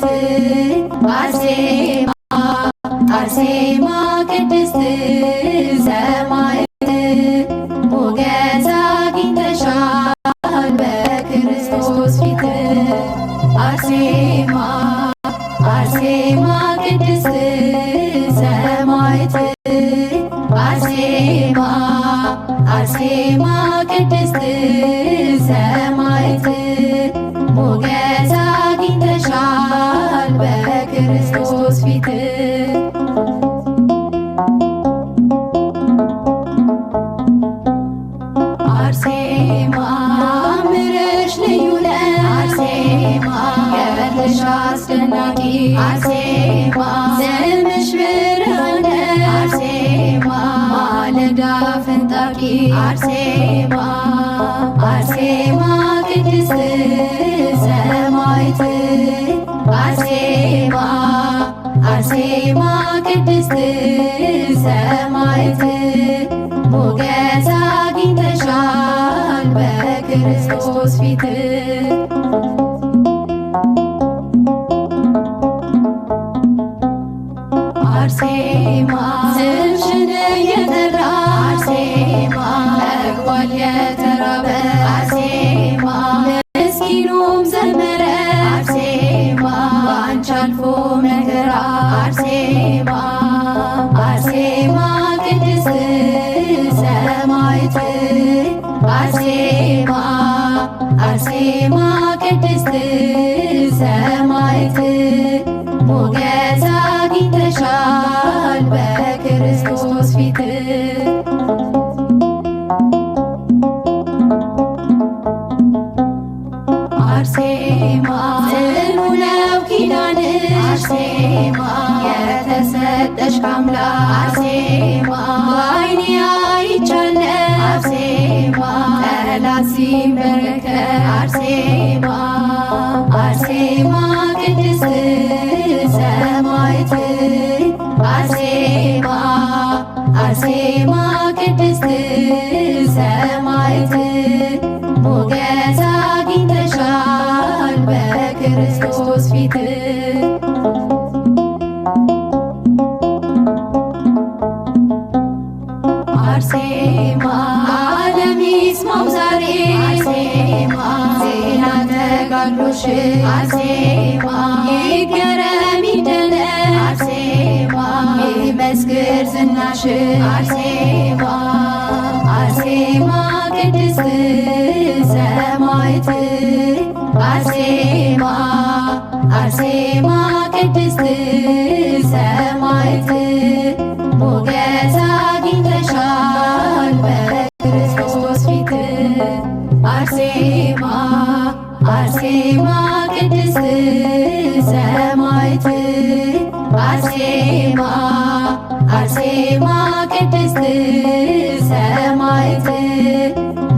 ሰማዕት አርሴማ አርሴማ ቅድስት ሰማዕት ሞገስ አግኝተሻል በክርስቶስ ፊት አርሴማ አርሴማ ቅድስት ሰማዕት አርሴማ አርሴማ ቅድስት ሰማዕት ሞገስ አግኝተሻል በክርስቶስ ፊት አርሴማ ምርሽ ልዩ ነው አርሴማ ገድልሽ አስደናቂ አርሴማ ስምሽ ብርሃን ነው አርሴማ ማለዳ ፈንጣቂ አርሴማ አርሴማ ቅድስት ሰማዕት አርሴማ አርሴማ ቅድስት ሰማዕት ሞገስ አግኝተሻል በክርስቶስ ፊት አርሴማ ስምሽን እየጠራ አርሴማ ጠግቧል የተራበ አርሴማ ምስኪኑም ዘመረ አርሴማ ባንቺ አልፎ መከራ አርሴማ አርሴማ ቅድስት ሰማዕት አርሴማ አርሴማ ቅድስት ሰማዕት ሞገስ አግኝተሻል በክርስቶስ ፊት አርሴማ ጽኑ ነው ኪዳንሽ አርሴማ የተሰጠሽ ከአምላክ አርሴማ በዓይኔ አይቻለሁ አርሴማ ጠላት ሲንበረከክ አርሴማ አርሴማ ቅድስት ሰማዕት አርሴማ አርሴማ ቅድስት ሰማዕት ሞገስ አግኝተሻል በክርስቶስ ፊት አርሴማ ዓለም ይስማው ዛሬ አርሴማ ዜና ተጋድሎሽ አርሴማ ይገረም ይደነቅ አርሴማ ይመስክር ዝናሽ አርሴማ አርሴማ ቅድስት ሰማዕት አርሴማ አርሴማ ቅድስት ሰማዕት ሞገስ አግኝተሻል በክርስቶስ ፊት አርሴማ አርሴማ ቅድስት ሰማዕት አርሴማ አርሴማ ቅድስት ሰማዕት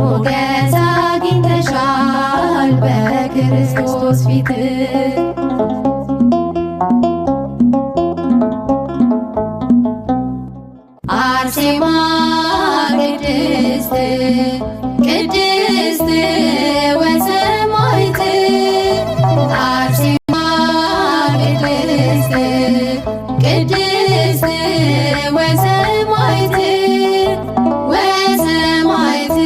ሞገስ አግኝተሻል በክርስቶስ ፊት አርሴማ ቅድስት ቅድስት ወሰማዕት አርሴማ ቅድስት ቅድስት ወሰማዕት ወሰማዕት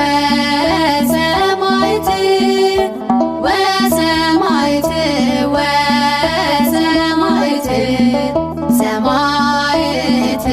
ወሰማዕት ወሰማዕት ወሰማዕት ሰማዕት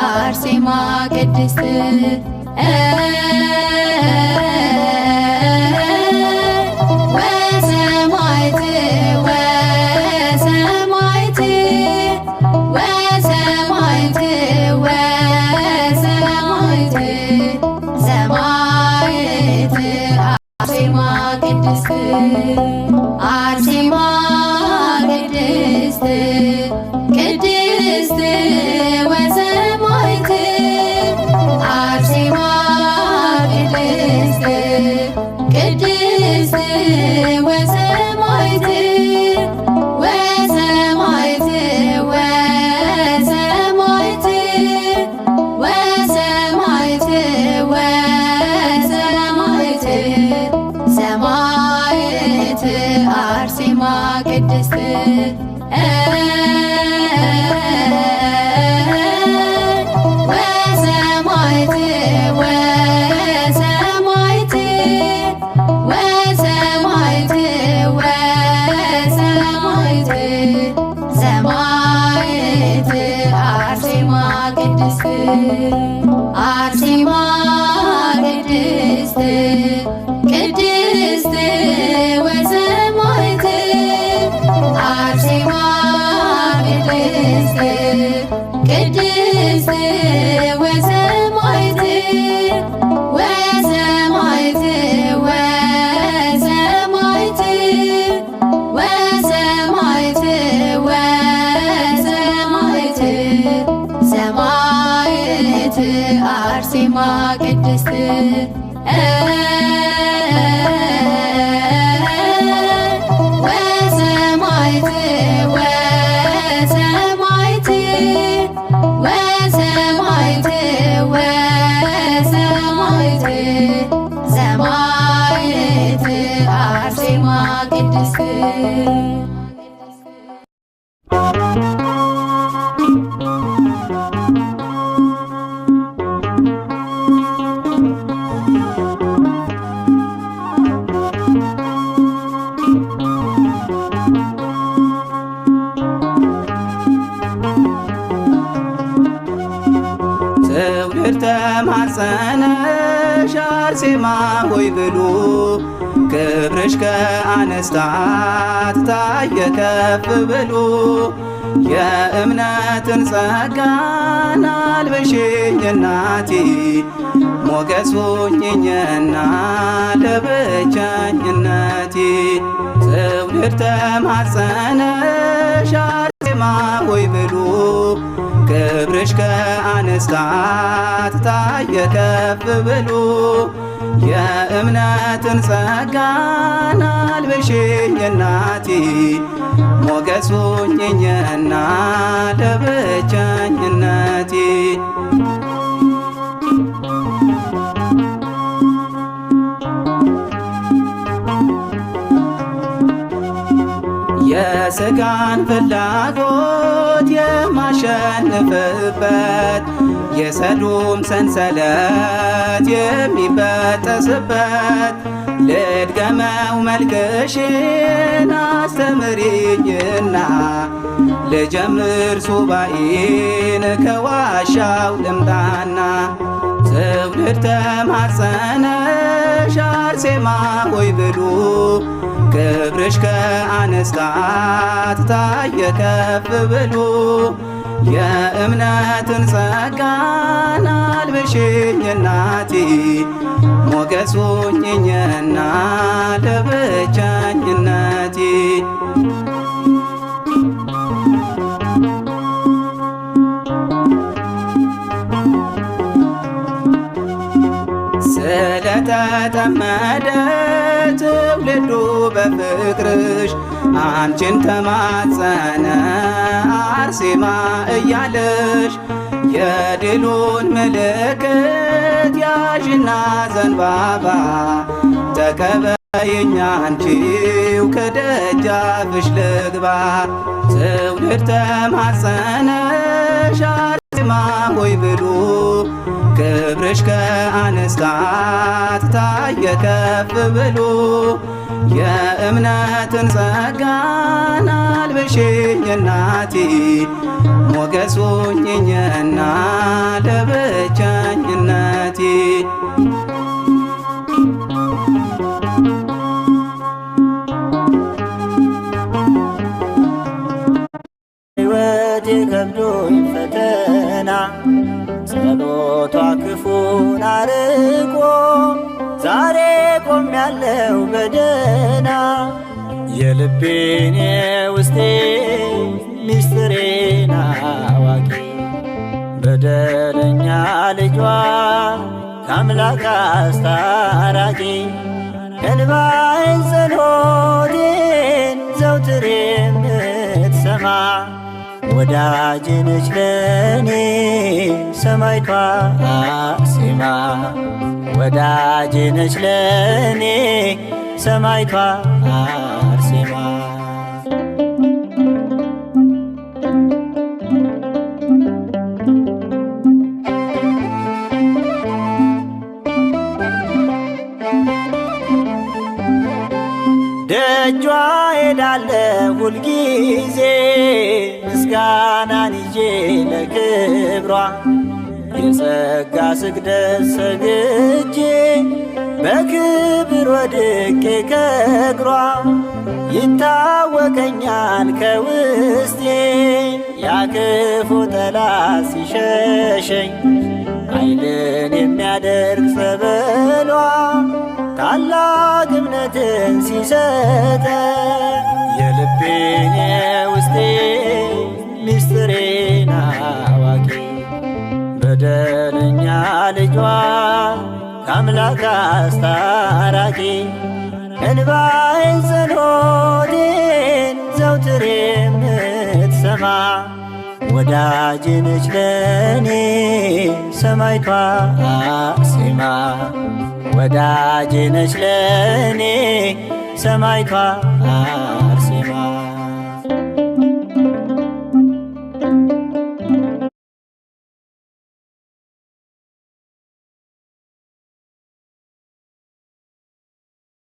አርሴማ ቅድስት ወሰማዕት ወሰማዕት ወሰማዕት ወሰማዕት ሰማዕት አርሴማ ቅድስት አርሴማ ቅድስት ቅድስት ወሰማዕት አርሴማ ቅድስት ቅድስት ወሰማዕት ወሰማዕት ወሰማዕት ወሰማዕት ወሰማዕት ሰማዕት አርሴማ ቅድስት ቅድስት ወሰማዕት ወሰማዕት ወሰማዕት ወሰማዕት ሰማዕት አርሴማ ቅድስት አርሴማ ቅድስት ቅድስት ወሰማዕት አርሴማ ቅድስት ቅድስት ወሰማዕት ወሰማዕት ወሰማዕት ወሰማዕት ወሰማዕት ሰማዕት አርሴማ ቅድስት ወሰማዕት ወሰማዕት ወሰማዕት ወሰማዕት ሰማዕት አርሴማ ቅድስት ትውልድ ተማጸነሽ አርሴማ ሆይ ብሉ ክብርሽ ከአንስታት ታየ ከፍ ብሎ የእምነትን ጸጋን አልብሽኝ እናቴ ሞገስ ሁኚኝና ለብቸኝነቴ ትውልድ ተማጸነሽ አርሴማ ሆይ ብሉ ክብርሽ ከአንስታት ታየ ከፍ ብሎ የእምነትን ጸጋን አልብሽኝ እናቴ ሞገስ ሁኚኝና ለብቸኝነቴ የሥጋን ፍላጎት የማሸንፍበት የሰዶም ሰንሰለት የሚበጠስበት ልድገመው መልክሽን አስተምሪኝና ልጀምር ሱባኤን ከዋሻው ልምጣና ትውልድ ተማጸነሽ አርሴማ ሆይ ብሉ ክብርሽ ከአንስታት ታየ ከፍ ብሎ የእምነትን ጸጋን አልብሽኝ እናቴ ሞገስ ሁኚኝና ለብቸኝነቴ ስለተጠመደ ትውልዱ በፍቅርሽ አንቺን ተማጸነ አርሴማ እያለሽ የድሉን ምልክት ያዥና ዘንባባ ተቀበይኝ አንቺው ከደጃፍሽ ልግባ ትውልድ ተማጸነሽ አርሴማ ሆይ ብሉ ክብርሽ ከአንስታት ታየ ከፍ ብሎ የእምነትን ጸጋን አልብሽኝ እናቴ ሞገስ ሁኚኝና ለብቸኝነቴ ሕይወቴ ከብዶኝ ፈተና ጸሎቷ ክፉን አርቆ ዛሬ ቆሜያለሁ በደህና የልቤን የውስጤ ሚስጥሬን አዋቂ በደለኛ ልጇ ከአምላክ አስታራቂ እንባዬን ጸሎቴን ዘውትር የምትሰማ ወዳጄ ነች ለኔ ሰማዕቷ አርሴማ ወዳጄ ነች ለኔ ሰማዕቷ አርሴማ ደጇ ሄዳለሁ ሁልጊዜ ምስጋናን ይዤ ለክብሯ የጸጋ ስግደት ሰግጄ በክብር ወድቄ ከእግሯ ይታወቀኛል ከውስጤ ያክፉ ጠላት ሲሸሸኝ ኃይልን የሚያደርግ ጸበሏ ታላቅ እምነትን ሲሰጠ የልቤን የውስጤ ምስጢሬን አዋቂ በደለኛ ልጇ ከአምላክ አስታራቂ እንባዬን ጸሎቴን ዘውትር የምትሰማ ወዳጄ ነች ለኔ ሰማዕቷ አርሴማ ወዳጄ ነች ለኔ ሰማዕቷ